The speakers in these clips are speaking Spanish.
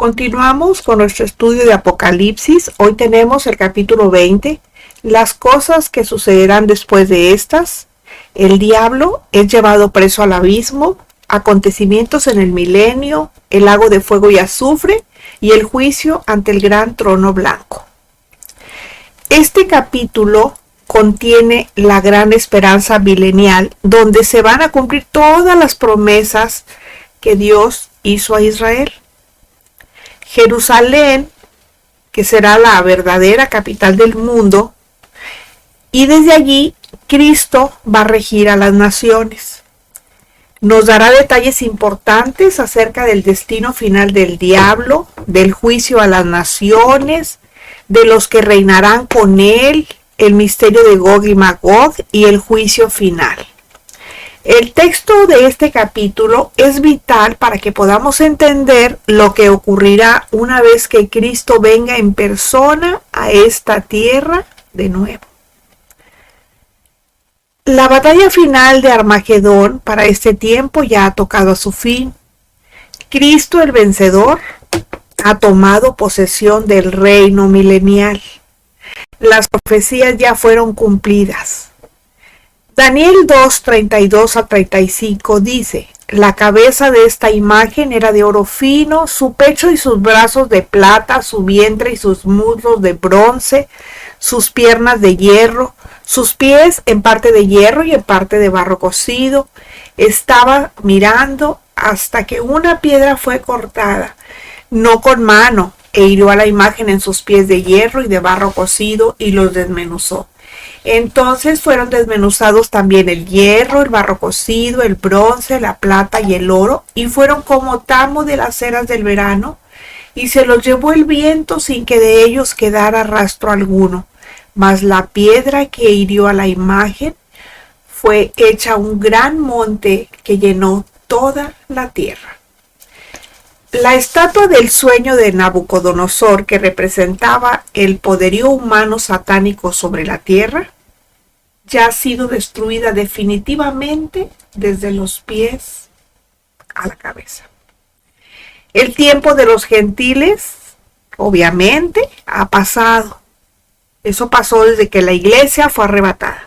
Continuamos con nuestro estudio de Apocalipsis. Hoy tenemos el capítulo 20, las cosas que sucederán después de estas. El diablo es llevado preso al abismo, acontecimientos en el milenio, el lago de fuego y azufre y el juicio ante el gran trono blanco. Este capítulo contiene la gran esperanza milenial, donde se van a cumplir todas las promesas que Dios hizo a Israel. Jerusalén, que será la verdadera capital del mundo, y desde allí Cristo va a regir a las naciones. Nos dará detalles importantes acerca del destino final del diablo, del juicio a las naciones, de los que reinarán con él, el misterio de Gog y Magog y el juicio final. El texto de este capítulo es vital para que podamos entender lo que ocurrirá una vez que Cristo venga en persona a esta tierra de nuevo. La batalla final de Armagedón para este tiempo ya ha tocado a su fin. Cristo el vencedor ha tomado posesión del reino milenial. Las profecías ya fueron cumplidas. Daniel 2, 32 a 35 dice: la cabeza de esta imagen era de oro fino, su pecho y sus brazos de plata, su vientre y sus muslos de bronce, sus piernas de hierro, sus pies en parte de hierro y en parte de barro cocido. Estaba mirando hasta que una piedra fue cortada, no con mano, e hirió a la imagen en sus pies de hierro y de barro cocido y los desmenuzó. Entonces fueron desmenuzados también el hierro, el barro cocido, el bronce, la plata y el oro, y fueron como tamo de las eras del verano, y se los llevó el viento sin que de ellos quedara rastro alguno. Mas la piedra que hirió a la imagen fue hecha un gran monte que llenó toda la tierra. La estatua del sueño de Nabucodonosor, que representaba el poderío humano satánico sobre la tierra, ya ha sido destruida definitivamente desde los pies a la cabeza. El tiempo de los gentiles, obviamente, ha pasado. Eso pasó desde que la iglesia fue arrebatada.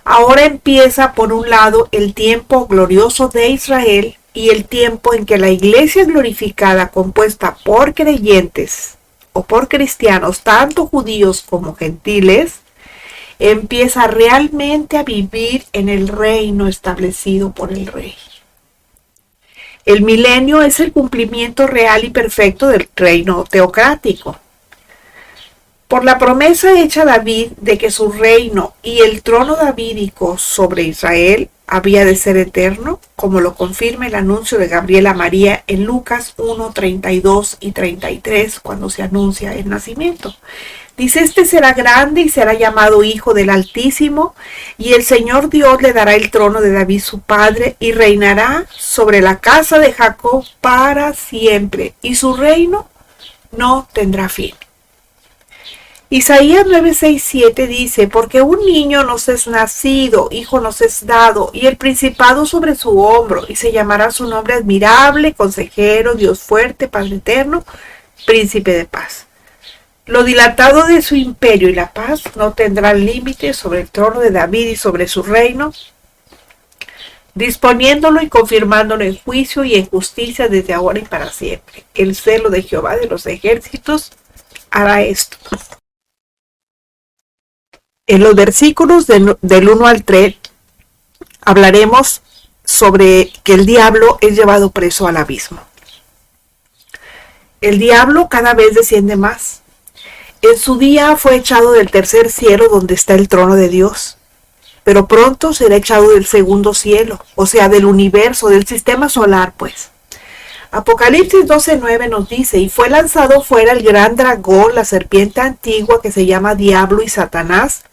Ahora empieza, por un lado, el tiempo glorioso de Israel, y el tiempo en que la iglesia glorificada, compuesta por creyentes o por cristianos, tanto judíos como gentiles, empieza realmente a vivir en el reino establecido por el rey. El milenio es el cumplimiento real y perfecto del reino teocrático. Por la promesa hecha a David de que su reino y el trono davídico sobre Israel había de ser eterno, como lo confirma el anuncio de Gabriel a María en Lucas 1, 32 y 33, cuando se anuncia el nacimiento. Dice: este será grande y será llamado Hijo del Altísimo, y el Señor Dios le dará el trono de David su padre, y reinará sobre la casa de Jacob para siempre, y su reino no tendrá fin. Isaías 9, 6, 7 dice: porque un niño nos es nacido, hijo nos es dado, y el principado sobre su hombro, y se llamará su nombre admirable, consejero, Dios fuerte, Padre eterno, príncipe de paz. Lo dilatado de su imperio y la paz no tendrán límite sobre el trono de David y sobre su reino, disponiéndolo y confirmándolo en juicio y en justicia desde ahora y para siempre. El celo de Jehová de los ejércitos hará esto. En los versículos del 1 al 3 hablaremos sobre que el diablo es llevado preso al abismo. El diablo cada vez desciende más. En su día fue echado del tercer cielo donde está el trono de Dios, pero pronto será echado del segundo cielo, o sea, del universo, del sistema solar, pues. Apocalipsis 12:9 nos dice: y fue lanzado fuera el gran dragón, la serpiente antigua que se llama Diablo y Satanás,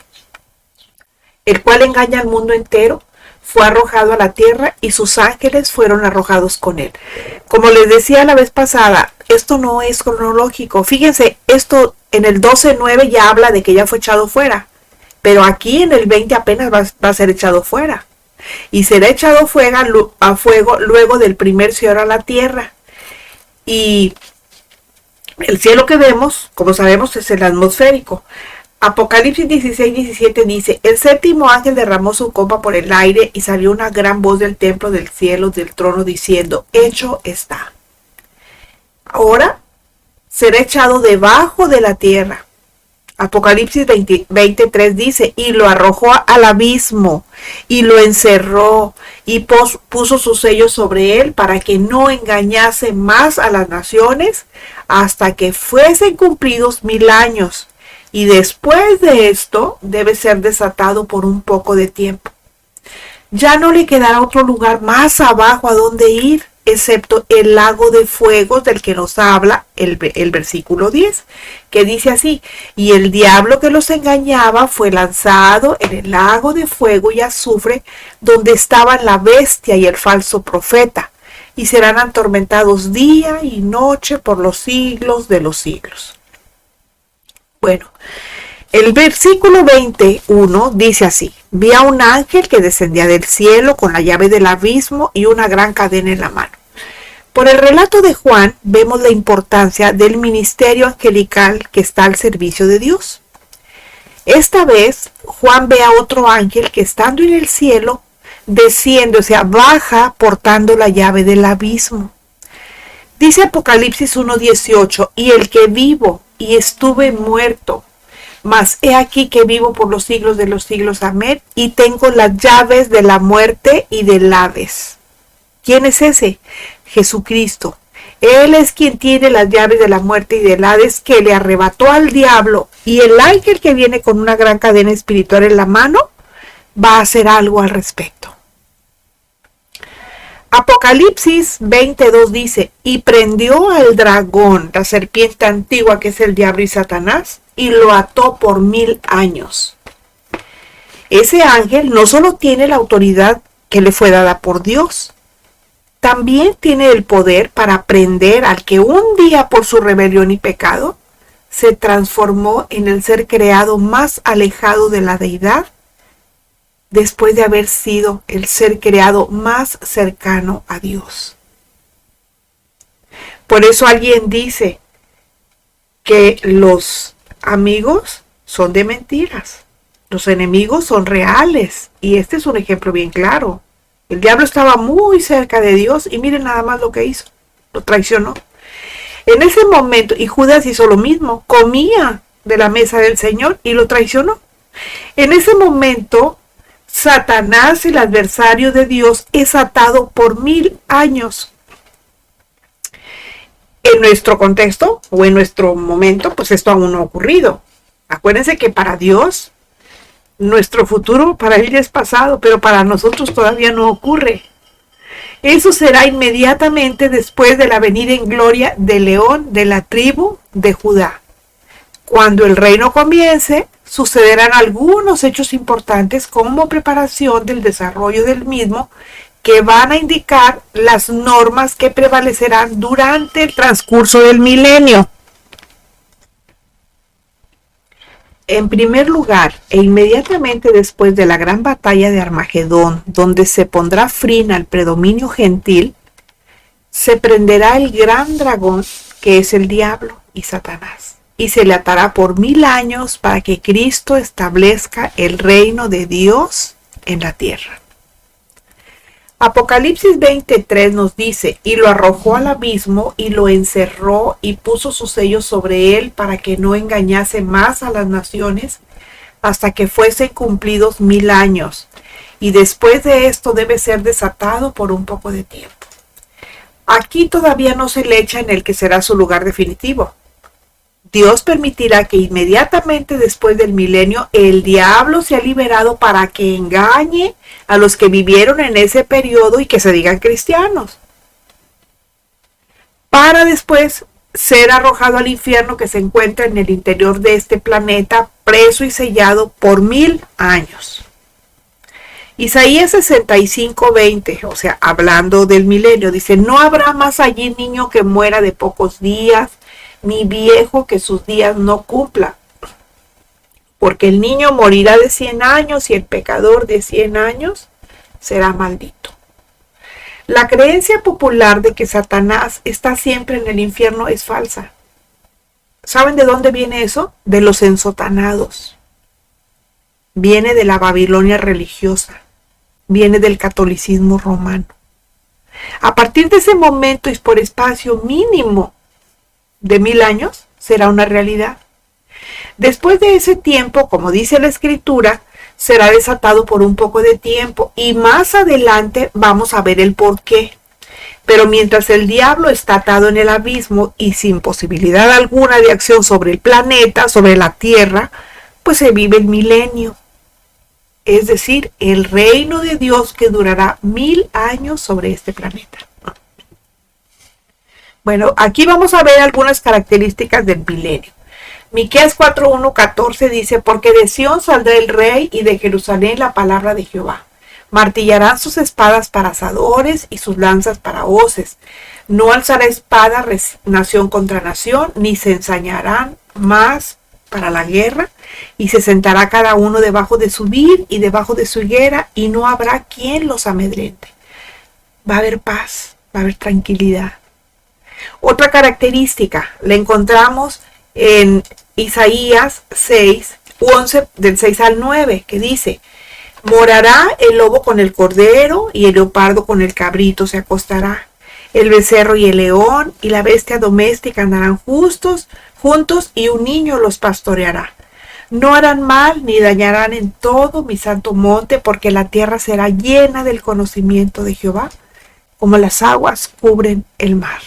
el cual engaña al mundo entero. Fue arrojado a la tierra y sus ángeles fueron arrojados con él. Como les decía la vez pasada, esto no es cronológico. Fíjense, esto en el 12:9 ya habla de que ya fue echado fuera, pero aquí en el 20 apenas va a ser echado fuera. Y será echado a fuego luego del primer cielo a la tierra. Y El cielo que vemos, como sabemos, es el atmosférico. Apocalipsis 16:17 dice, el séptimo ángel derramó su copa por el aire y salió una gran voz del templo del cielo, del trono, diciendo, hecho está. Ahora será echado debajo de la tierra. Apocalipsis 20:3 dice, y lo arrojó al abismo, y lo encerró, y puso su sello sobre él para que no engañase más a las naciones hasta que fuesen cumplidos 1000 años. Y después de esto debe ser desatado por un poco de tiempo. Ya no le quedará otro lugar más abajo a donde ir, excepto el lago de fuego del que nos habla el versículo 10, que dice así, y el diablo que los engañaba fue lanzado en el lago de fuego y azufre, donde estaban la bestia y el falso profeta, y serán atormentados día y noche por los siglos de los siglos. Bueno, el versículo 21 dice así, vi a un ángel que descendía del cielo con la llave del abismo y una gran cadena en la mano. Por el relato de Juan vemos la importancia del ministerio angelical que está al servicio de Dios. Esta vez Juan ve a otro ángel que estando en el cielo desciende, o sea, baja portando la llave del abismo. Dice Apocalipsis 1:18, y el que vivo y estuve muerto, mas he aquí que vivo por los siglos de los siglos, amén, y tengo las llaves de la muerte y del Hades. ¿Quién es ese? Jesucristo. Él es quien tiene las llaves de la muerte y del Hades, que le arrebató al diablo, y el ángel que viene con una gran cadena espiritual en la mano va a hacer algo al respecto. Apocalipsis 22 dice, y prendió al dragón, la serpiente antigua que es el diablo y Satanás, y lo ató por 1000 años. Ese ángel no solo tiene la autoridad que le fue dada por Dios, también tiene el poder para prender al que un día por su rebelión y pecado se transformó en el ser creado más alejado de la deidad, después de haber sido el ser creado más cercano a Dios. Por eso alguien dice que los amigos son de mentiras, los enemigos son reales, y este es un ejemplo bien claro. El diablo estaba muy cerca de Dios y miren nada más lo que hizo, lo traicionó. En ese momento, y Judas hizo lo mismo, comía de la mesa del Señor y lo traicionó. En ese momento, Satanás, el adversario de Dios, es atado por 1000 años. En nuestro contexto o en nuestro momento, pues esto aún no ha ocurrido. Acuérdense que para Dios, nuestro futuro para Él ya es pasado, pero para nosotros todavía no ocurre. Eso será inmediatamente después de la venida en gloria del león de la tribu de Judá. Cuando el reino comience, sucederán algunos hechos importantes como preparación del desarrollo del mismo, que van a indicar las normas que prevalecerán durante el transcurso del milenio. En primer lugar, e inmediatamente después de la gran batalla de Armagedón, donde se pondrá fin al predominio gentil, se prenderá el gran dragón, que es el diablo y Satanás, y se le atará por 1000 años para que Cristo establezca el reino de Dios en la tierra. Apocalipsis 23 nos dice, y lo arrojó al abismo y lo encerró y puso su sello sobre él para que no engañase más a las naciones hasta que fuesen cumplidos 1000 años. Y después de esto debe ser desatado por un poco de tiempo. Aquí todavía no se le echa en el que será su lugar definitivo. Dios permitirá que inmediatamente después del milenio el diablo sea liberado para que engañe a los que vivieron en ese periodo y que se digan cristianos, para después ser arrojado al infierno que se encuentra en el interior de este planeta, preso y sellado por 1000 años. Isaías 65:20, o sea, hablando del milenio, dice, no habrá más allí niño que muera de pocos días, ni viejo que sus días no cumpla, porque el niño morirá de 100 años y el pecador de 100 años será maldito. La creencia popular de que Satanás está siempre en el infierno es falsa. ¿Saben de dónde viene eso? De los ensotanados. Viene de la Babilonia religiosa. Viene del catolicismo romano. A partir de ese momento y por espacio mínimo de 1000 años, será una realidad. Después de ese tiempo, como dice la Escritura, será desatado por un poco de tiempo y más adelante vamos a ver el por qué. Pero mientras el diablo está atado en el abismo y sin posibilidad alguna de acción sobre el planeta, sobre la tierra, pues se vive el milenio. Es decir, el reino de Dios que durará 1000 años sobre este planeta. Bueno, aquí vamos a ver algunas características del milenio. Miqueas 4:1-14 dice, porque de Sión saldrá el rey y de Jerusalén la palabra de Jehová. Martillarán sus espadas para asadores y sus lanzas para hoces. No alzará espada nación contra nación, ni se ensañarán más para la guerra, y se sentará cada uno debajo de su vid y debajo de su higuera, y no habrá quien los amedrente. Va a haber paz, va a haber tranquilidad. Otra característica la encontramos en Isaías 6:11, del 6 al 9, que dice, morará el lobo con el cordero y el leopardo con el cabrito se acostará. El becerro y el león y la bestia doméstica andarán juntos y un niño los pastoreará. No harán mal ni dañarán en todo mi santo monte, porque la tierra será llena del conocimiento de Jehová, como las aguas cubren el mar.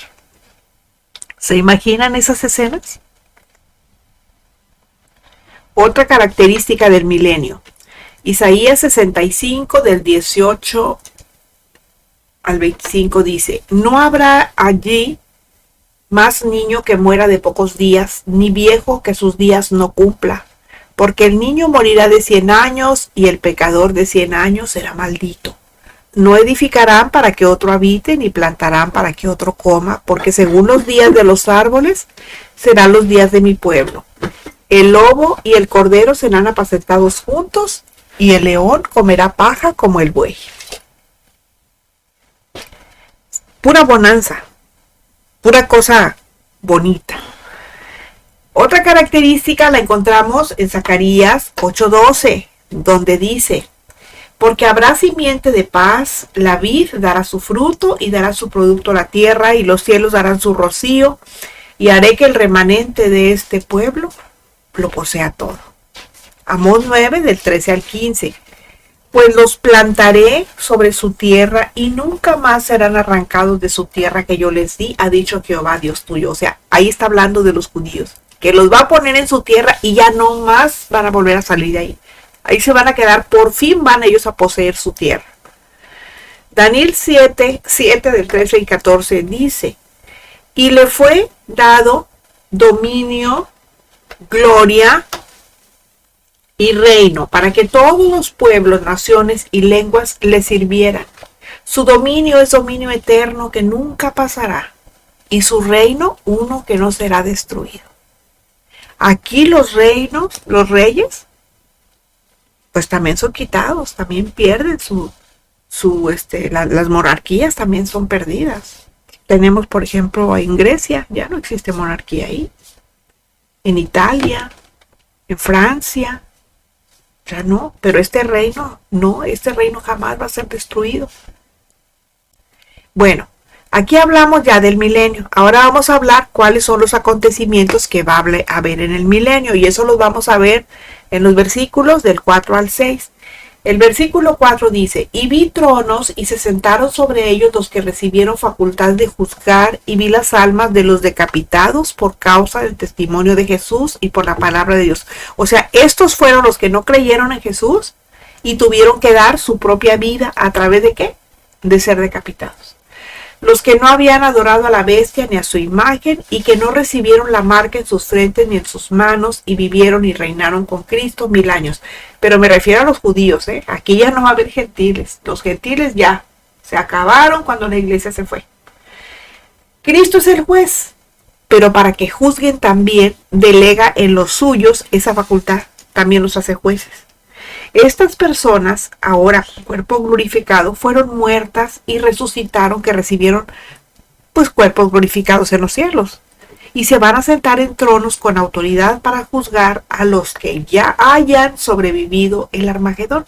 ¿Se imaginan esas escenas? Otra característica del milenio. Isaías 65 del 18 al 25 dice, no habrá allí más niño que muera de pocos días, ni viejo que sus días no cumpla, porque el niño morirá de 100 años y el pecador de 100 años será maldito. No edificarán para que otro habite, ni plantarán para que otro coma, porque según los días de los árboles serán los días de mi pueblo. El lobo y el cordero serán apacentados juntos, y el león comerá paja como el buey. Pura bonanza, pura cosa bonita. Otra característica la encontramos en Zacarías 8:12, donde dice, porque habrá simiente de paz, la vid dará su fruto y dará su producto a la tierra, y los cielos darán su rocío, y haré que el remanente de este pueblo lo posea todo. Amós 9 del 13 al 15. Pues los plantaré sobre su tierra y nunca más serán arrancados de su tierra que yo les di, ha dicho Jehová Dios tuyo. O sea, ahí está hablando de los judíos, que los va a poner en su tierra y ya no más van a volver a salir de ahí. Ahí se van a quedar, por fin van ellos a poseer su tierra. Daniel 7 del 13 y 14 dice, y le fue dado dominio, gloria y reino, para que todos los pueblos, naciones y lenguas le sirvieran. Su dominio es dominio eterno que nunca pasará, y su reino uno que no será destruido. Aquí los reinos, los reyes, pues también son quitados, también pierden las monarquías también son perdidas. Tenemos, por ejemplo, en Grecia, ya no existe monarquía ahí. En Italia, en Francia, ya no, pero este reino jamás va a ser destruido. Bueno, aquí hablamos ya del milenio. Ahora vamos a hablar cuáles son los acontecimientos que va a haber en el milenio, y eso los vamos a ver en los versículos del 4 al 6. El versículo 4 dice, y vi tronos y se sentaron sobre ellos los que recibieron facultad de juzgar, y vi las almas de los decapitados por causa del testimonio de Jesús y por la palabra de Dios. O sea, estos fueron los que no creyeron en Jesús y tuvieron que dar su propia vida. ¿A través de qué? De ser decapitados. Los que no habían adorado a la bestia ni a su imagen, y que no recibieron la marca en sus frentes ni en sus manos, y vivieron y reinaron con Cristo 1000 años. Pero me refiero a los judíos, ¿eh? Aquí ya no va a haber gentiles. Los gentiles ya se acabaron cuando la iglesia se fue. Cristo es el juez, pero para que juzguen también delega en los suyos esa facultad. También los hace jueces. Estas personas, ahora cuerpo glorificado, fueron muertas y resucitaron, que recibieron pues cuerpos glorificados en los cielos. y se van a sentar en tronos con autoridad para juzgar a los que ya hayan sobrevivido el Armagedón.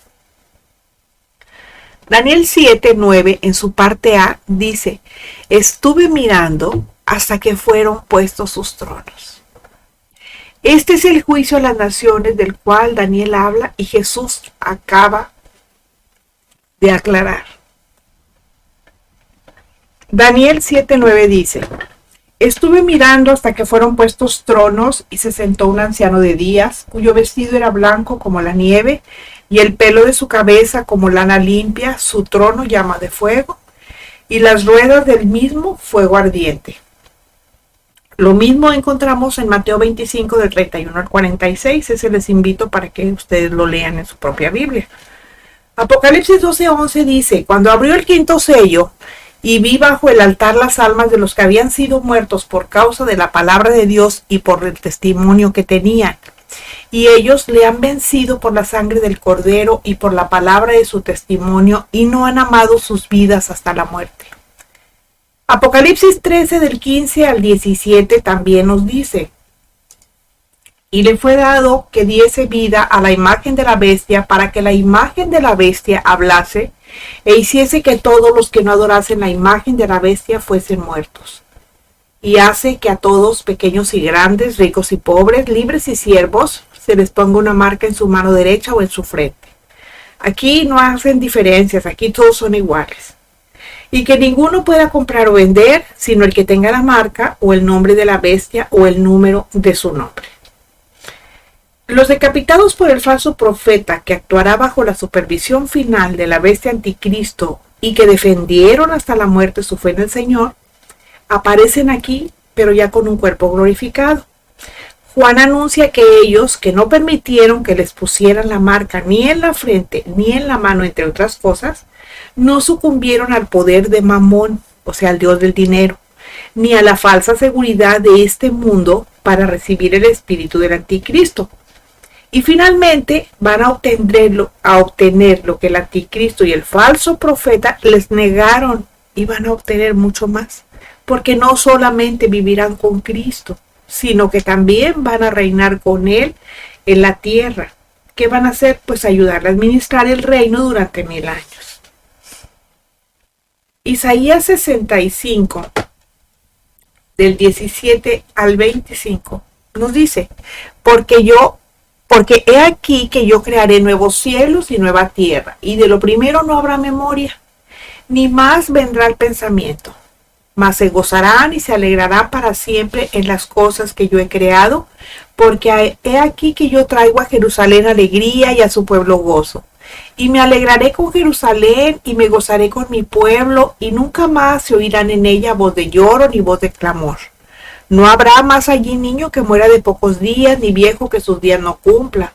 Daniel 7:9 en su parte A dice: estuve mirando hasta que fueron puestos sus tronos. Este es el juicio a las naciones del cual Daniel habla y Jesús acaba de aclarar. Daniel 7:9 dice: estuve mirando hasta que fueron puestos tronos y se sentó un anciano de días, cuyo vestido era blanco como la nieve y el pelo de su cabeza como lana limpia, su trono llama de fuego y las ruedas del mismo fuego ardiente. Lo mismo encontramos en Mateo 25 del 31 al 46, ese les invito para que ustedes lo lean en su propia Biblia. Apocalipsis 12:11 dice: cuando abrió el quinto sello y vi bajo el altar las almas de los que habían sido muertos por causa de la palabra de Dios y por el testimonio que tenían. Y ellos le han vencido por la sangre del Cordero y por la palabra de su testimonio, y no han amado sus vidas hasta la muerte. Apocalipsis 13 del 15 al 17 también nos dice: y le fue dado que diese vida a la imagen de la bestia, para que la imagen de la bestia hablase, e hiciese que todos los que no adorasen la imagen de la bestia fuesen muertos. Y hace que a todos, pequeños y grandes, ricos y pobres, libres y siervos, se les ponga una marca en su mano derecha o en su frente. Aquí no hacen diferencias, aquí todos son iguales. Y que ninguno pueda comprar o vender, sino el que tenga la marca o el nombre de la bestia o el número de su nombre. Los decapitados por el falso profeta, que actuará bajo la supervisión final de la bestia anticristo y que defendieron hasta la muerte su fe en el Señor, aparecen aquí, pero ya con un cuerpo glorificado. Juan anuncia que ellos, que no permitieron que les pusieran la marca ni en la frente ni en la mano, entre otras cosas, no sucumbieron al poder de Mamón, o sea, al dios del dinero, ni a la falsa seguridad de este mundo para recibir el espíritu del anticristo. Y finalmente van a obtener lo que el anticristo y el falso profeta les negaron, y van a obtener mucho más, porque no solamente vivirán con Cristo, sino que también van a reinar con Él en la tierra. ¿Qué van a hacer? Pues ayudarle a administrar el reino durante 1000 años. Isaías 65, del 17 al 25, nos dice: porque he aquí que yo crearé nuevos cielos y nueva tierra, y de lo primero no habrá memoria, ni más vendrá el pensamiento. Mas se gozarán y se alegrarán para siempre en las cosas que yo he creado, porque he aquí que yo traigo a Jerusalén alegría y a su pueblo gozo. Y me alegraré con Jerusalén y me gozaré con mi pueblo, y nunca más se oirán en ella voz de lloro ni voz de clamor. No habrá más allí niño que muera de pocos días, ni viejo que sus días no cumpla,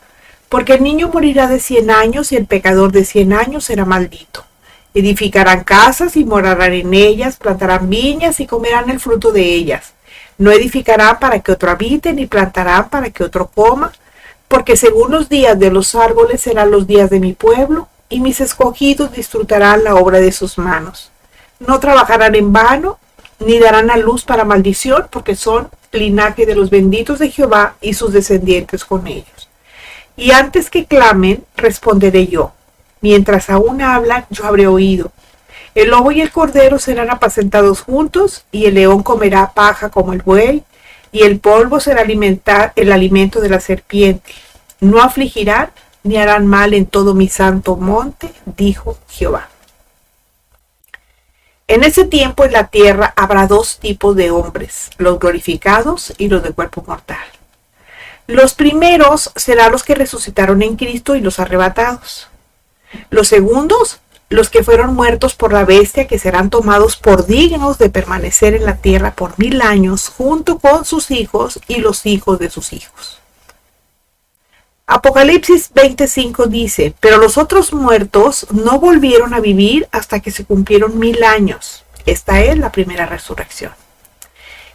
porque el niño morirá de 100 años y el pecador de 100 años será maldito. Edificarán casas y morarán en ellas, plantarán viñas y comerán el fruto de ellas. No edificarán para que otro habite, ni plantarán para que otro coma, porque según los días de los árboles serán los días de mi pueblo, y mis escogidos disfrutarán la obra de sus manos. No trabajarán en vano, ni darán a luz para maldición, porque son linaje de los benditos de Jehová y sus descendientes con ellos. Y antes que clamen, responderé yo. Mientras aún hablan, yo habré oído. El lobo y el cordero serán apacentados juntos, y el león comerá paja como el buey, y el polvo será el alimento de la serpiente. No afligirán ni harán mal en todo mi santo monte, dijo Jehová. En ese tiempo en la tierra habrá dos tipos de hombres, los glorificados y los de cuerpo mortal. Los primeros serán los que resucitaron en Cristo y los arrebatados. Los segundos, los que fueron muertos por la bestia, que serán tomados por dignos de permanecer en la tierra por 1000 años, junto con sus hijos y los hijos de sus hijos. Apocalipsis 25 dice: pero los otros muertos no volvieron a vivir hasta que se cumplieron 1000 años. Esta es la primera resurrección.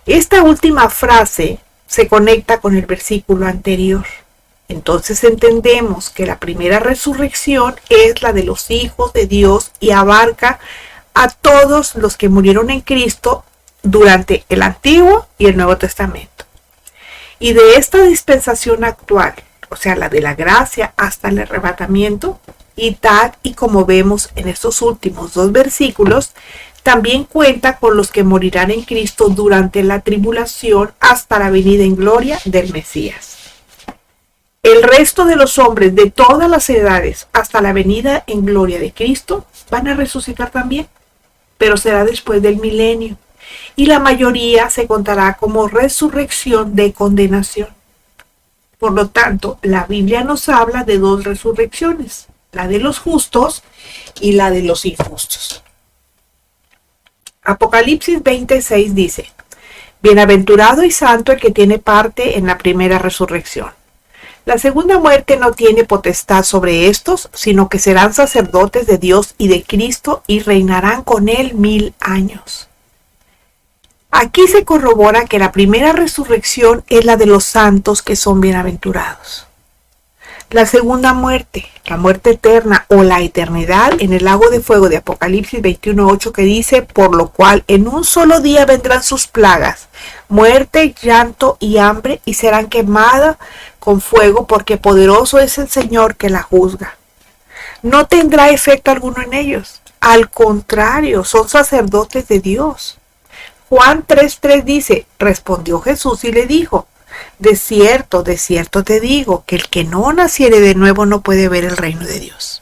Esta última frase se conecta con el versículo anterior. Entonces entendemos que la primera resurrección es la de los hijos de Dios y abarca a todos los que murieron en Cristo durante el Antiguo y el Nuevo Testamento. Y de esta dispensación actual, o sea, la de la gracia hasta el arrebatamiento, y tal y como vemos en estos últimos 2 versículos, también cuenta con los que morirán en Cristo durante la tribulación hasta la venida en gloria del Mesías. El resto de los hombres de todas las edades hasta la venida en gloria de Cristo van a resucitar también, pero será después del milenio, y la mayoría se contará como resurrección de condenación. Por lo tanto, la Biblia nos habla de 2 resurrecciones, la de los justos y la de los injustos. Apocalipsis 26 dice: bienaventurado y santo el que tiene parte en la primera resurrección. La segunda muerte no tiene potestad sobre estos, sino que serán sacerdotes de Dios y de Cristo y reinarán con él 1000 años. Aquí se corrobora que la primera resurrección es la de los santos que son bienaventurados. La segunda muerte, la muerte eterna o la eternidad en el lago de fuego de Apocalipsis 21:8, que dice: por lo cual en un solo día vendrán sus plagas, muerte, llanto y hambre, y serán quemadas con fuego, porque poderoso es el Señor que la juzga. No tendrá efecto alguno en ellos. Al contrario, son sacerdotes de Dios. Juan 3:3 dice: respondió Jesús y le dijo: de cierto te digo, que el que no naciere de nuevo no puede ver el reino de Dios.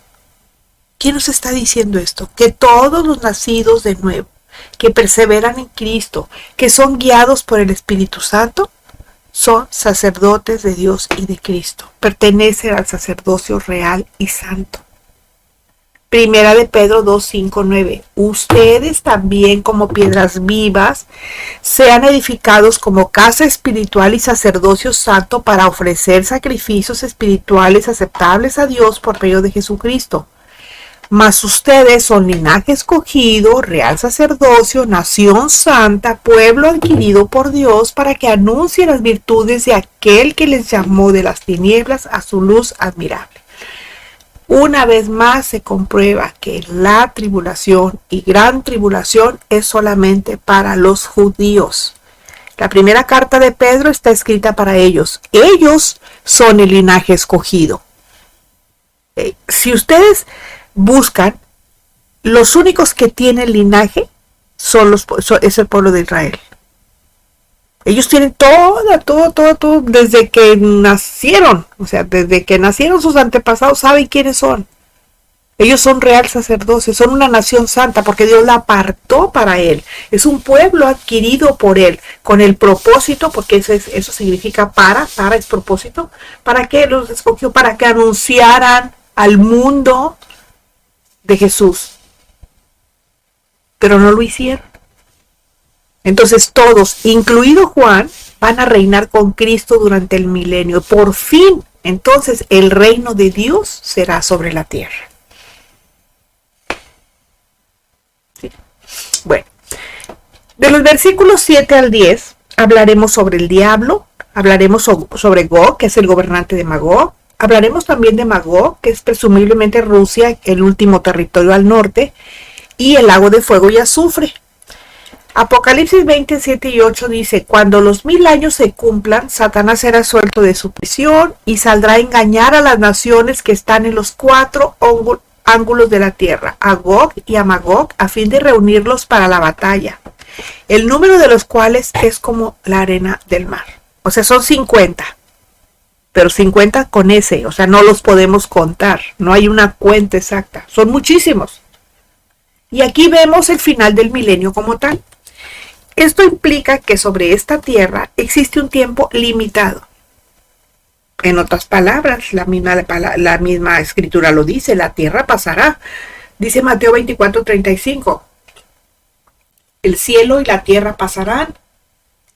¿Quién nos está diciendo esto? Que todos los nacidos de nuevo, que perseveran en Cristo, que son guiados por el Espíritu Santo, son sacerdotes de Dios y de Cristo. Pertenecen al sacerdocio real y santo. Primera de Pedro 2, 5, 9. Ustedes también, como piedras vivas, sean edificados como casa espiritual y sacerdocio santo para ofrecer sacrificios espirituales aceptables a Dios por medio de Jesucristo. Mas ustedes son linaje escogido, real sacerdocio, nación santa, pueblo adquirido por Dios, para que anuncien las virtudes de aquel que les llamó de las tinieblas a su luz admirable. Una vez más se comprueba que la tribulación y gran tribulación es solamente para los judíos. La primera carta de Pedro está escrita para ellos. Ellos son el linaje escogido. Si ustedes buscan, los únicos que tienen linaje es el pueblo de Israel. Ellos tienen todo, desde que nacieron. O sea, desde que nacieron sus antepasados, saben quiénes son. Ellos son real sacerdocio, son una nación santa, porque Dios la apartó para Él. Es un pueblo adquirido por Él, con el propósito, porque eso significa para es propósito. ¿Para qué los escogió? Para que anunciaran al mundo de Jesús. Pero no lo hicieron. Entonces todos, incluido Juan, van a reinar con Cristo durante el milenio. Por fin, entonces, el reino de Dios será sobre la tierra. ¿Sí? Bueno, de los versículos 7 al 10, hablaremos sobre el diablo, hablaremos sobre Gog, que es el gobernante de Magog, hablaremos también de Magog, que es presumiblemente Rusia, el último territorio al norte, y el lago de fuego y azufre. Apocalipsis 27 y 8 dice: cuando los 1000 años se cumplan, Satanás será suelto de su prisión y saldrá a engañar a las naciones que están en los 4 ángulos de la tierra, a Gog y a Magog, a fin de reunirlos para la batalla, el número de los cuales es como la arena del mar. O sea, son 50, pero 50 con S, o sea, no los podemos contar, no hay una cuenta exacta, son muchísimos. Y aquí vemos el final del milenio como tal. Esto implica que sobre esta tierra existe un tiempo limitado. En otras palabras, la misma escritura lo dice: la tierra pasará. Dice Mateo 24:35. El cielo y la tierra pasarán,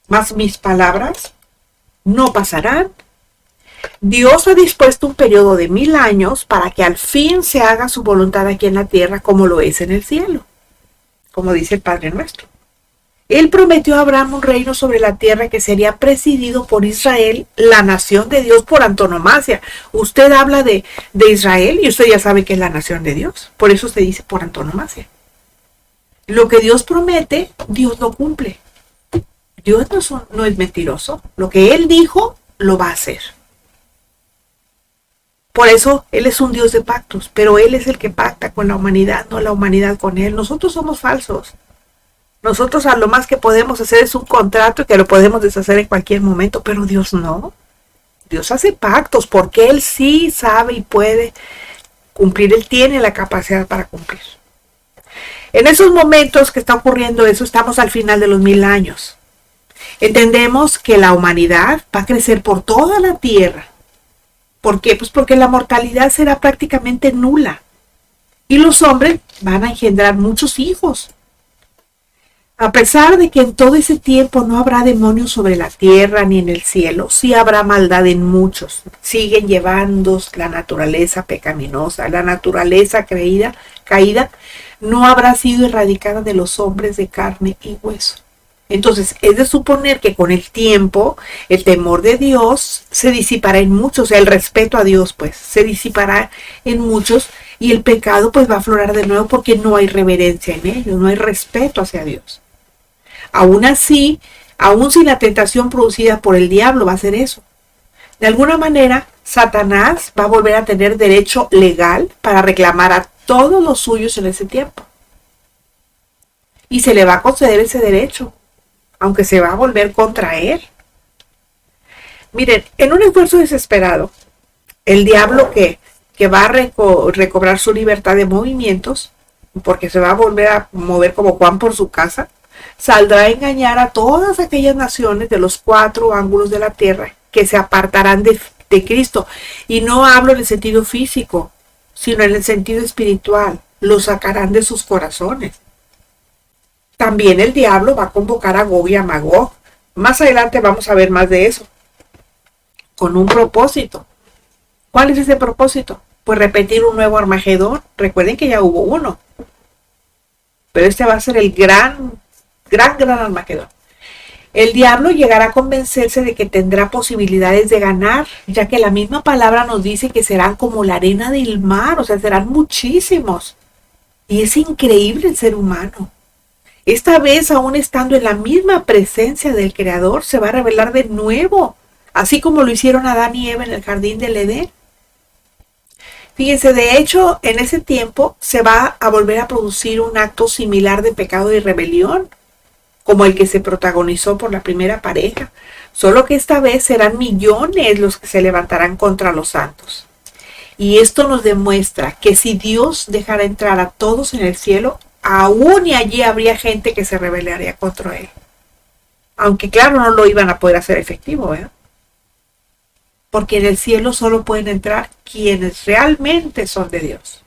mas mis palabras no pasarán. Dios ha dispuesto un periodo de 1000 años para que al fin se haga su voluntad aquí en la tierra como lo es en el cielo, como dice el Padre Nuestro. Él prometió a Abraham un reino sobre la tierra que sería presidido por Israel, la nación de Dios por antonomasia. Usted habla de Israel y usted ya sabe que es la nación de Dios. Por eso se dice por antonomasia. Lo que Dios promete, Dios lo cumple. Dios no es mentiroso. Lo que Él dijo, lo va a hacer. Por eso Él es un Dios de pactos, pero Él es el que pacta con la humanidad, no la humanidad con Él. Nosotros somos falsos. Nosotros a lo más que podemos hacer es un contrato que lo podemos deshacer en cualquier momento, pero Dios no. Dios hace pactos porque Él sí sabe y puede cumplir. Él tiene la capacidad para cumplir. En esos momentos que está ocurriendo eso, estamos al final de los 1000 años. Entendemos que la humanidad va a crecer por toda la tierra. ¿Por qué? Pues porque la mortalidad será prácticamente nula. Y los hombres van a engendrar muchos hijos. A pesar de que en todo ese tiempo no habrá demonios sobre la tierra ni en el cielo, sí habrá maldad en muchos. Siguen llevando la naturaleza pecaminosa, la naturaleza caída no habrá sido erradicada de los hombres de carne y hueso. Entonces, es de suponer que con el tiempo el temor de Dios se disipará en muchos, o sea, el respeto a Dios, pues, se disipará en muchos y el pecado, pues, va a aflorar de nuevo porque no hay reverencia en ellos, no hay respeto hacia Dios. Aún así, aún si la tentación producida por el diablo va a ser eso. De alguna manera, Satanás va a volver a tener derecho legal para reclamar a todos los suyos en ese tiempo. Y se le va a conceder ese derecho, aunque se va a volver contra él. Miren, en un esfuerzo desesperado, el diablo que va a recobrar su libertad de movimientos, porque se va a volver a mover como Juan por su casa, saldrá a engañar a todas aquellas naciones de los 4 ángulos de la tierra que se apartarán de Cristo. Y no hablo en el sentido físico, sino en el sentido espiritual. Lo sacarán de sus corazones. También el diablo va a convocar a Gog y a Magog. Más adelante vamos a ver más de eso. Con un propósito. ¿Cuál es ese propósito? Pues repetir un nuevo Armagedón. Recuerden que ya hubo uno. Pero este va a ser el gran Armagedón. El diablo llegará a convencerse de que tendrá posibilidades de ganar, ya que la misma palabra nos dice que serán como la arena del mar, o sea, serán muchísimos. Y es increíble el ser humano. Esta vez, aún estando en la misma presencia del Creador, se va a revelar de nuevo, así como lo hicieron Adán y Eva en el jardín del Edén. Fíjense, de hecho, en ese tiempo se va a volver a producir un acto similar de pecado y rebelión, como el que se protagonizó por la primera pareja, solo que esta vez serán millones los que se levantarán contra los santos. Y esto nos demuestra que si Dios dejara entrar a todos en el cielo, aún y allí habría gente que se rebelaría contra él. Aunque claro, no lo iban a poder hacer efectivo, ¿verdad? Porque en el cielo solo pueden entrar quienes realmente son de Dios.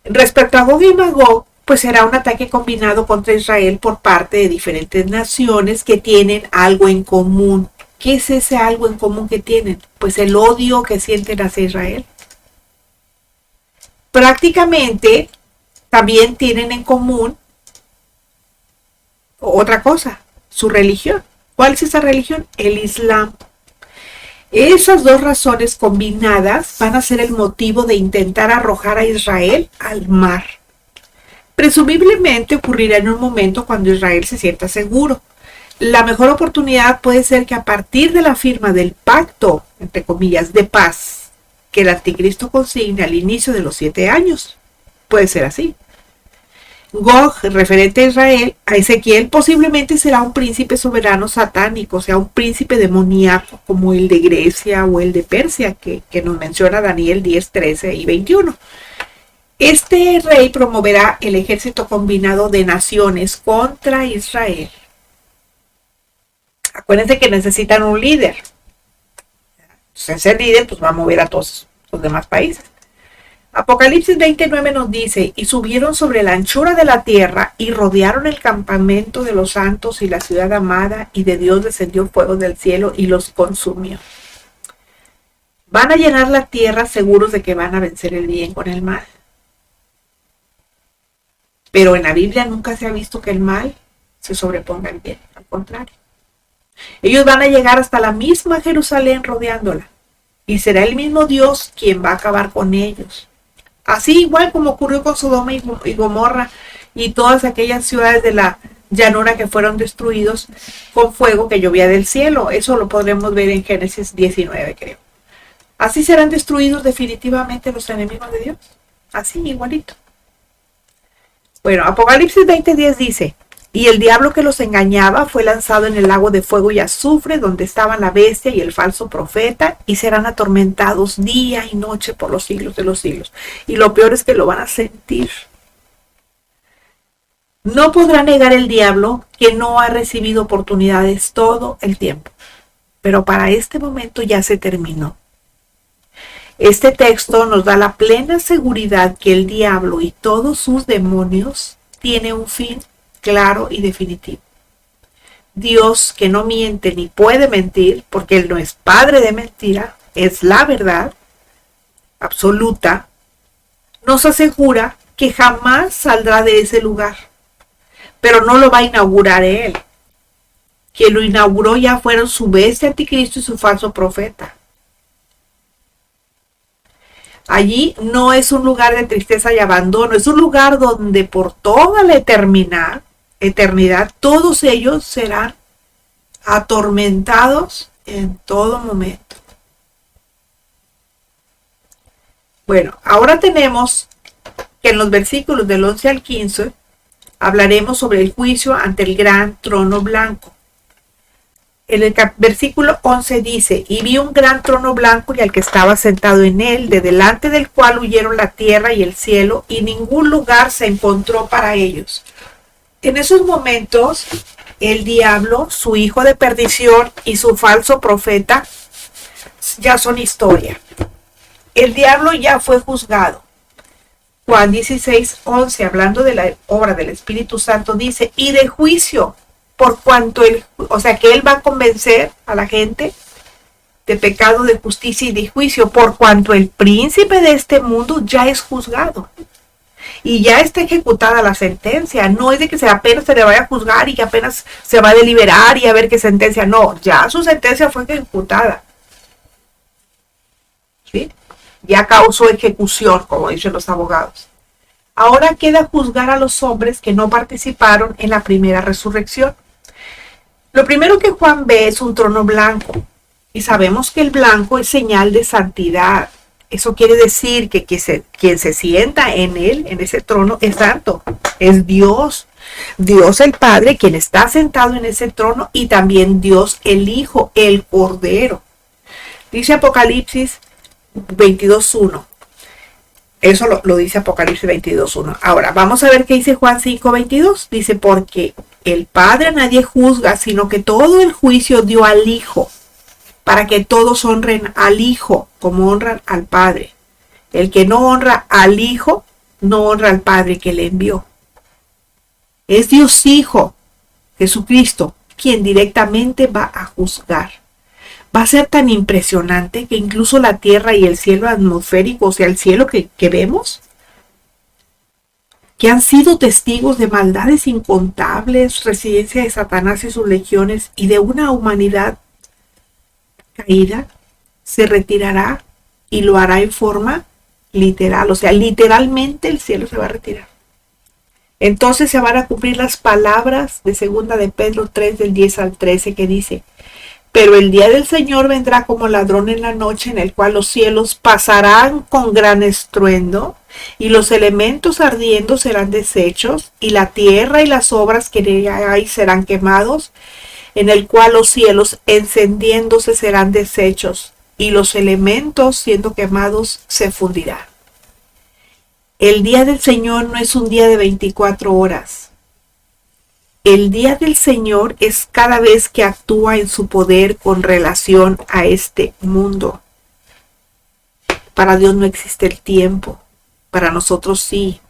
Respecto a Gog y Magog, pues será un ataque combinado contra Israel por parte de diferentes naciones que tienen algo en común. ¿Qué es ese algo en común que tienen? Pues el odio que sienten hacia Israel. Prácticamente también tienen en común otra cosa, su religión. ¿Cuál es esa religión? El Islam. Esas dos razones combinadas van a ser el motivo de intentar arrojar a Israel al mar. Presumiblemente ocurrirá en un momento cuando Israel se sienta seguro. La mejor oportunidad puede ser que a partir de la firma del pacto, entre comillas, de paz, que el anticristo consigne al inicio de los 7 años. Puede ser así. Gog, referente a Israel, a Ezequiel, posiblemente será un príncipe soberano satánico, o sea, un príncipe demoníaco como el de Grecia o el de Persia, que nos menciona Daniel 10, 13 y 21. Este rey promoverá el ejército combinado de naciones contra Israel. Acuérdense que necesitan un líder. Entonces, ese líder pues, va a mover a todos los demás países. Apocalipsis 29 nos dice, y subieron sobre la anchura de la tierra y rodearon el campamento de los santos y la ciudad amada, y de Dios descendió fuego del cielo y los consumió. Van a llenar la tierra seguros de que van a vencer el bien con el mal. Pero en la Biblia nunca se ha visto que el mal se sobreponga al bien, al contrario. Ellos van a llegar hasta la misma Jerusalén rodeándola, y será el mismo Dios quien va a acabar con ellos. Así igual como ocurrió con Sodoma y Gomorra y todas aquellas ciudades llanura que fueron destruidos con fuego que llovía del cielo. Eso lo podremos ver en Génesis 19, creo. Así serán destruidos definitivamente los enemigos de Dios. Así, igualito. Bueno, Apocalipsis 20:10 dice: y el diablo que los engañaba fue lanzado en el lago de fuego y azufre, donde estaban la bestia y el falso profeta, y serán atormentados día y noche por los siglos de los siglos. Y lo peor es que lo van a sentir. No podrá negar el diablo que no ha recibido oportunidades todo el tiempo, pero para este momento ya se terminó. Este texto nos da la plena seguridad que el diablo y todos sus demonios tienen un fin claro y definitivo. Dios, que no miente ni puede mentir, porque Él no es padre de mentira, es la verdad absoluta, nos asegura que jamás saldrá de ese lugar, pero no lo va a inaugurar Él. Quien lo inauguró ya fueron su bestia anticristo y su falso profeta. Allí no es un lugar de tristeza y abandono, es un lugar donde por toda la eternidad, todos ellos serán atormentados en todo momento. Bueno, ahora tenemos que en los versículos del 11 al 15 hablaremos sobre el juicio ante el gran trono blanco. En el versículo 11 dice: y vi un gran trono blanco y al que estaba sentado en él, de delante del cual huyeron la tierra y el cielo, y ningún lugar se encontró para ellos. En esos momentos, el diablo, su hijo de perdición y su falso profeta ya son historia. El diablo ya fue juzgado. Juan 16:11, hablando de la obra del Espíritu Santo, dice: y de juicio, por cuanto que Él va a convencer a la gente de pecado, de justicia y de juicio, por cuanto el príncipe de este mundo ya es juzgado. Y ya está ejecutada la sentencia. No es de que apenas se le vaya a juzgar y que apenas se va a deliberar y a ver qué sentencia. No, ya su sentencia fue ejecutada. ¿Sí? Ya causó ejecución, como dicen los abogados. Ahora queda juzgar a los hombres que no participaron en la primera resurrección. Lo primero que Juan ve es un trono blanco. Y sabemos que el blanco es señal de santidad. Eso quiere decir que quien se sienta en él, en ese trono, es santo. Es Dios. Dios el Padre, quien está sentado en ese trono, y también Dios el Hijo, el Cordero. Dice Apocalipsis 22:1. Eso lo dice Apocalipsis 22:1. Ahora, vamos a ver qué dice Juan 5:22. Dice: porque el Padre a nadie juzga, sino que todo el juicio dio al Hijo, para que todos honren al Hijo como honran al Padre. El que no honra al Hijo, no honra al Padre que le envió. Es Dios Hijo, Jesucristo, quien directamente va a juzgar. Va a ser tan impresionante que incluso la tierra y el cielo atmosférico, o sea, el cielo que vemos, que han sido testigos de maldades incontables, residencia de Satanás y sus legiones, y de una humanidad caída, se retirará y lo hará en forma literal. O sea, literalmente el cielo se va a retirar. Entonces se van a cumplir las palabras de 2 de Pedro 3, del 10 al 13, que dice: pero el día del Señor vendrá como ladrón en la noche, en el cual los cielos pasarán con gran estruendo, y los elementos ardiendo serán deshechos, y la tierra y las obras que en ella hay serán quemados, en el cual los cielos encendiéndose serán deshechos, y los elementos siendo quemados se fundirán. El día del Señor no es un día de 24 horas. El día del Señor es cada vez que actúa en su poder con relación a este mundo. Para Dios no existe el tiempo, para nosotros sí.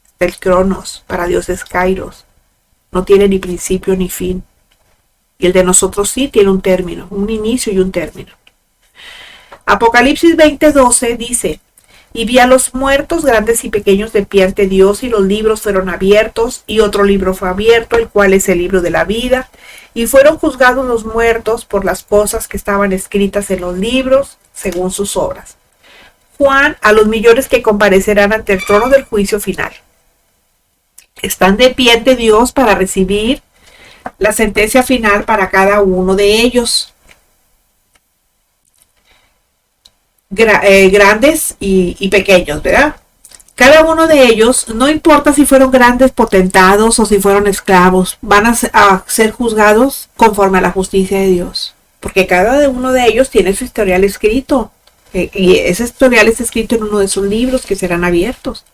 Está el Cronos, para Dios es Kairos. No tiene ni principio ni fin. Y el de nosotros sí tiene un término, un inicio y un término. Apocalipsis 20:12 dice: y vi a los muertos, grandes y pequeños, de pie ante Dios, y los libros fueron abiertos, y otro libro fue abierto, el cual es el libro de la vida, y fueron juzgados los muertos por las cosas que estaban escritas en los libros, según sus obras. Juan, a los millones que comparecerán ante el trono del juicio final. están de pie ante Dios para recibir la sentencia final para cada uno de ellos. Grandes y pequeños, ¿verdad? Cada uno de ellos, no importa si fueron grandes potentados o si fueron esclavos, van a ser juzgados conforme a la justicia de Dios. Porque cada uno de ellos tiene su historial escrito. Y ese historial está escrito en uno de sus libros que serán abiertos.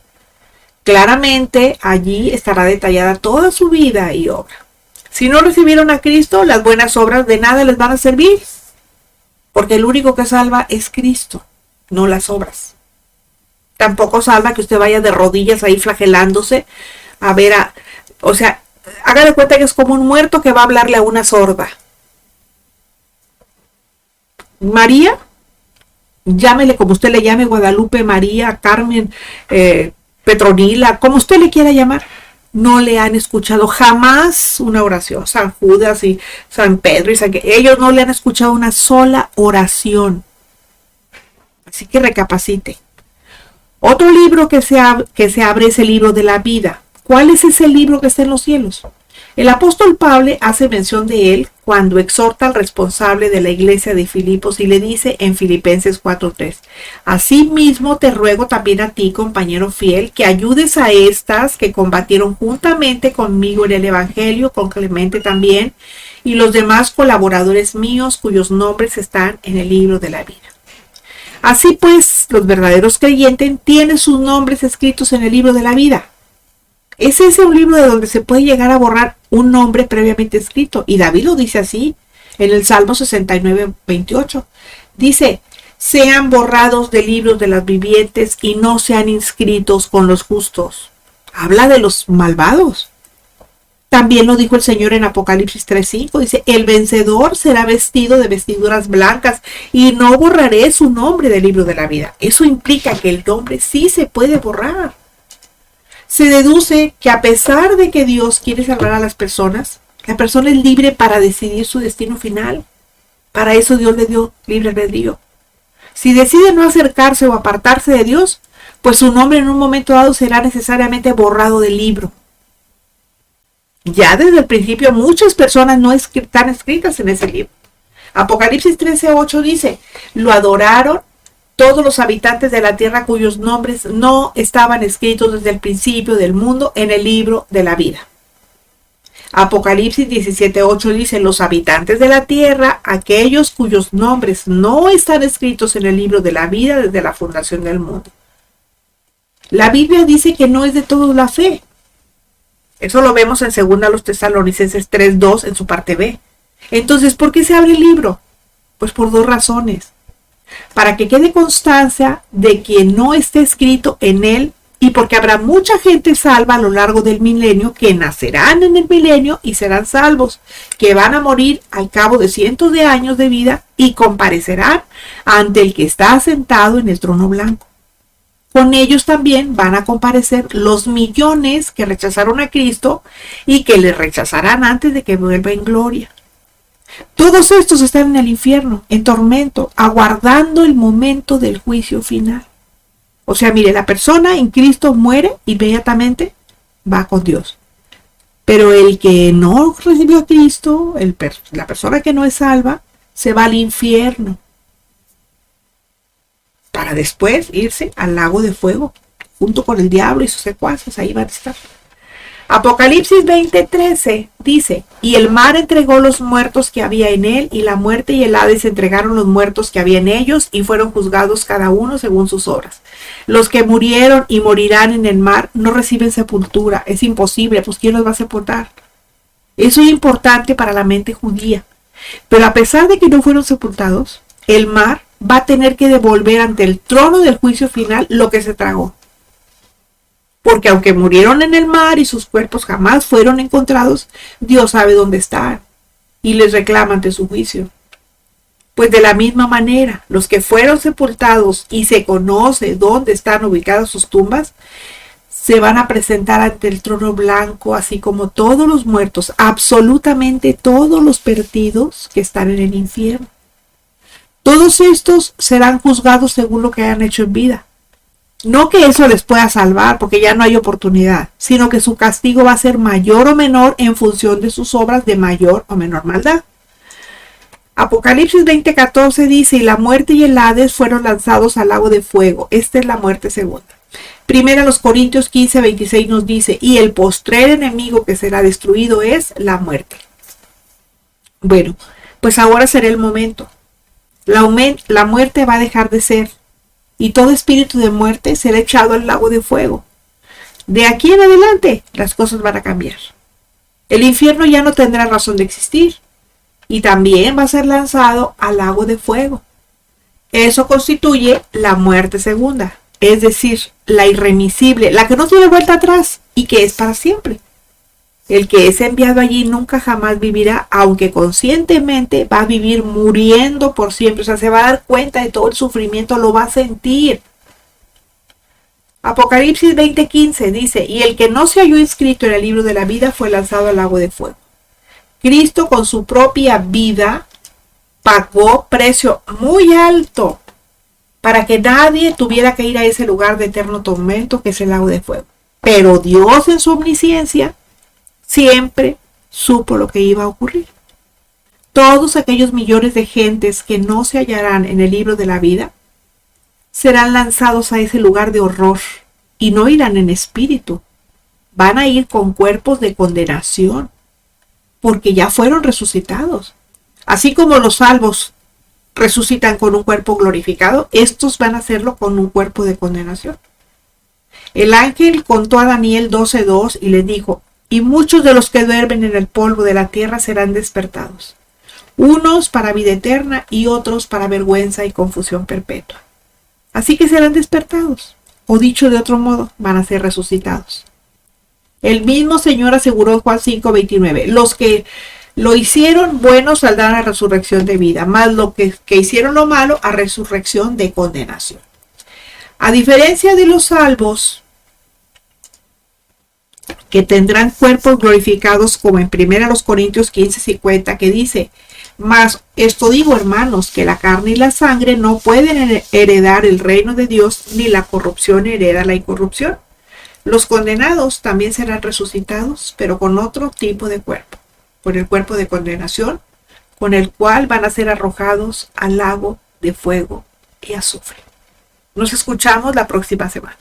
Claramente allí estará detallada toda su vida y obra. Si no recibieron a Cristo, las buenas obras de nada les van a servir. Porque el único que salva es Cristo, no las obras. Tampoco salva que usted vaya de rodillas ahí flagelándose a ver o sea, haga de cuenta que es como un muerto que va a hablarle a una sorda. María, llámele como usted le llame, Guadalupe, María, Carmen, Petronila, como usted le quiera llamar, no le han escuchado jamás una oración. San Judas y San Pedro y ellos no le han escuchado una sola oración. Así que recapacite. Otro libro que se abre es el libro de la vida. ¿Cuál es ese libro que está en los cielos? El apóstol Pablo hace mención de él cuando exhorta al responsable de la iglesia de Filipos y le dice en Filipenses 4:3: Asimismo te ruego también a ti, compañero fiel, que ayudes a estas que combatieron juntamente conmigo en el evangelio, con Clemente también, y los demás colaboradores míos cuyos nombres están en el libro de la vida. Así pues, los verdaderos creyentes tienen sus nombres escritos en el libro de la vida. ¿Es ese un libro de donde se puede llegar a borrar un nombre previamente escrito? Y David lo dice así en el Salmo 69:28. Dice: sean borrados del libro de los vivientes y no sean inscritos con los justos. Habla de los malvados. También lo dijo el Señor en Apocalipsis 3:5. Dice: el vencedor será vestido de vestiduras blancas y no borraré su nombre del libro de la vida. Eso implica que el nombre sí se puede borrar. Se deduce que a pesar de que Dios quiere salvar a las personas, la persona es libre para decidir su destino final. Para eso Dios le dio libre albedrío. Si decide no acercarse o apartarse de Dios, pues su nombre en un momento dado será necesariamente borrado del libro. Ya desde el principio muchas personas no están escritas en ese libro. Apocalipsis 13:8 dice: lo adoraron todos los habitantes de la tierra cuyos nombres no estaban escritos desde el principio del mundo en el libro de la vida. Apocalipsis 17:8 dice: los habitantes de la tierra, aquellos cuyos nombres no están escritos en el libro de la vida desde la fundación del mundo. La Biblia dice que no es de todos la fe. Eso lo vemos en 2 Tesalonicenses 3:2 en su parte B. Entonces, ¿por qué se abre el libro? Pues por dos razones. Para que quede constancia de quien no esté escrito en él, y porque habrá mucha gente salva a lo largo del milenio que nacerán en el milenio y serán salvos, que van a morir al cabo de cientos de años de vida y comparecerán ante el que está sentado en el trono blanco. Con ellos también van a comparecer los millones que rechazaron a Cristo y que le rechazarán antes de que vuelva en gloria. Todos estos están en el infierno, en tormento, aguardando el momento del juicio final. O sea, mire, la persona en Cristo muere inmediatamente, va con Dios. Pero el que no recibió a Cristo, la persona que no es salva, se va al infierno, para después irse al lago de fuego, junto con el diablo y sus secuaces. Ahí van a estar. Apocalipsis 20:13 dice: y el mar entregó los muertos que había en él, y la muerte y el Hades entregaron los muertos que había en ellos, y fueron juzgados cada uno según sus obras. Los que murieron y morirán en el mar no reciben sepultura. Es imposible, pues ¿quién los va a sepultar? Eso es importante para la mente judía. Pero a pesar de que no fueron sepultados, el mar va a tener que devolver ante el trono del juicio final lo que se tragó. Porque aunque murieron en el mar y sus cuerpos jamás fueron encontrados, Dios sabe dónde están y les reclama ante su juicio. Pues de la misma manera, los que fueron sepultados y se conoce dónde están ubicadas sus tumbas, se van a presentar ante el trono blanco, así como todos los muertos, absolutamente todos los perdidos que están en el infierno. Todos estos serán juzgados según lo que hayan hecho en vida. No que eso les pueda salvar, porque ya no hay oportunidad, sino que su castigo va a ser mayor o menor en función de sus obras de mayor o menor maldad. Apocalipsis 20:14 dice, y la muerte y el Hades fueron lanzados al lago de fuego. Esta es la muerte segunda. Primera los Corintios 15:26 nos dice, y el postrer enemigo que será destruido es la muerte. Bueno, pues ahora será el momento. La muerte va a dejar de ser, y todo espíritu de muerte será echado al lago de fuego. De aquí en adelante, las cosas van a cambiar. El infierno ya no tendrá razón de existir, y también va a ser lanzado al lago de fuego. Eso constituye la muerte segunda, es decir, la irremisible, la que no tiene vuelta atrás y que es para siempre. El que es enviado allí nunca jamás vivirá, aunque conscientemente va a vivir muriendo por siempre. O sea, se va a dar cuenta de todo el sufrimiento, lo va a sentir. Apocalipsis 20:15 dice, y el que no se halló inscrito en el libro de la vida fue lanzado al lago de fuego. Cristo con su propia vida pagó precio muy alto para que nadie tuviera que ir a ese lugar de eterno tormento que es el lago de fuego. Pero Dios en su omnisciencia siempre supo lo que iba a ocurrir. Todos aquellos millones de gentes que no se hallarán en el libro de la vida serán lanzados a ese lugar de horror y no irán en espíritu. Van a ir con cuerpos de condenación porque ya fueron resucitados. Así como los salvos resucitan con un cuerpo glorificado, estos van a hacerlo con un cuerpo de condenación. El ángel contó a Daniel 12:2 y le dijo, y muchos de los que duermen en el polvo de la tierra serán despertados, unos para vida eterna y otros para vergüenza y confusión perpetua. Así que serán despertados, o dicho de otro modo, van a ser resucitados. El mismo Señor aseguró en Juan 5:29, los que lo hicieron bueno saldrán a resurrección de vida, más los que hicieron lo malo a resurrección de condenación. A diferencia de los salvos, que tendrán cuerpos glorificados, como en 1 Corintios 15:50, que dice, mas esto digo, hermanos, que la carne y la sangre no pueden heredar el reino de Dios, ni la corrupción hereda la incorrupción. Los condenados también serán resucitados, pero con otro tipo de cuerpo, con el cuerpo de condenación, con el cual van a ser arrojados al lago de fuego y azufre. Nos escuchamos la próxima semana.